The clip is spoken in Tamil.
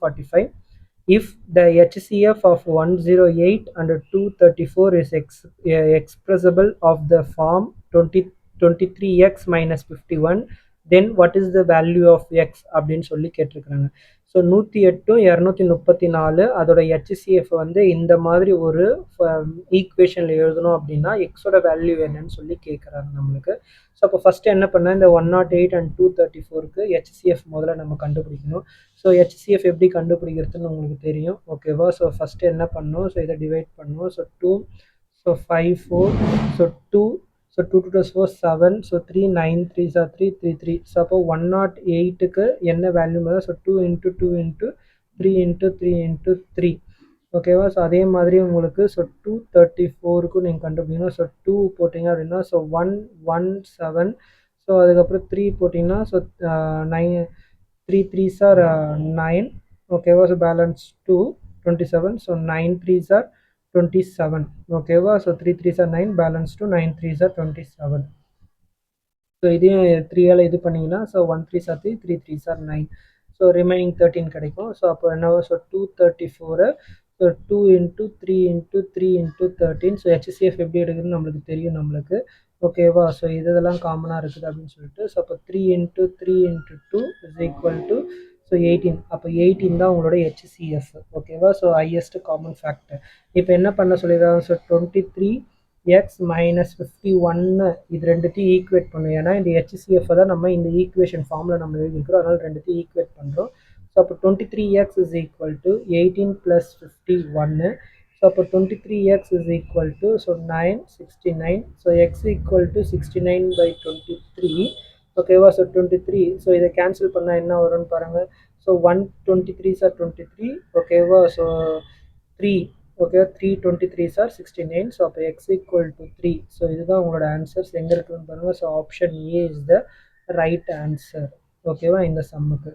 45. If the HCF of 108 and 234 is expressible of the form 23x minus 51, then what is the value of x அப்படின்னு சொல்லி கேட்டிருக்கிறாங்க. ஸோ 108 234 அதோட ஹெச்சிஎஃப் வந்து இந்த மாதிரி ஒரு ஈக்குவேஷனில் எழுதணும் அப்படின்னா எக்ஸோட வேல்யூ என்னன்னு சொல்லி கேட்குறாங்க நம்மளுக்கு. ஸோ அப்போ ஃபஸ்ட்டு என்ன பண்ணால் இந்த 108 அண்ட் 234க்கு ஹெச்சிஎஃப் முதல்ல நம்ம கண்டுபிடிக்கணும். ஸோ ஹெச்சிஎஃப் எப்படி கண்டுபிடிக்கிறதுன்னு உங்களுக்கு தெரியும், ஓகேவா? ஸோ ஃபஸ்ட்டு என்ன பண்ணணும், ஸோ இதை டிவைட் பண்ணணும். So 2, so 5 4, so 2, so 2 2 4 7, so 3 9 3 3 3 3. So அப்போ 108க்கு என்ன வேல்யூ மாதிரி, so 2 into 2 into 3 into 3 into 3, ஓகேவா? ஸோ அதே மாதிரி உங்களுக்கு ஸோ 234க்கும் நீங்கள் கண்டுபிடிக்கணும். ஸோ 2 போட்டிங்க அப்படின்னா ஸோ 117, ஸோ அதுக்கப்புறம் 3 போட்டிங்கன்னா ஸோ 9 3 3s are 9, ஓகேவா? So balance 2 27, so 9 3s are 27, ஓகேவா? So 3 3s are 9, balance 2 9 3s are 27. So இதையும் 3ஆல் இது பண்ணிங்கன்னா so 1 3s are 3 3 3s are 9, so remaining 13 கிடைக்கும். ஸோ அப்போ என்னவோ so 234 so 2 into 3 into 3 into 13. So HCF எப்படி எடுக்குதுன்னு நம்மளுக்கு தெரியும் நம்மளுக்கு, ஓகேவா? ஸோ இதெல்லாம் காமனாக இருக்குது அப்படின்னு சொல்லிட்டு, ஸோ அப்போ 3 into 3 into 2 is equal to so 18. அப்போ 18 தான் உங்களோட ஹெச்சிஎஃப், ஓகேவா? So highest common factor. இப்போ என்ன பண்ண சொல்லிடுறாங்க, ஸோ 23x மைனஸ் 51 இது ரெண்டுத்தையும் ஈக்குவேட் பண்ணும். ஏன்னா இந்த ஹெச்சிஎஃப் தான் நம்ம இந்த ஈக்குவேஷன் ஃபார்மில் நம்ம எழுதிக்கிறோம், அதனால் ரெண்டுத்தையும் ஈக்குவேட் பண்ணுறோம். ஸோ அப்போ 23x is equal to 18 plus 51. So அப்போ 23x is equal to so 969. So X equal to 69/23, ஓகேவா? ஸோ 23, ஸோ இதை கேன்சல் பண்ணால் என்ன வரும்னு பாருங்கள். ஸோ 123s are 23, ஓகேவா? So 3, okay 3 23s are 69. So அப்போ எக்ஸ் ஈக்குவல் டு 3. ஸோ இதுதான் உங்களோட ஆன்சர்ஸ் எங்கே இருக்குதுன்னு பாருங்கள். So option A is the right answer, ஓகேவா, இந்த சம்முக்கு.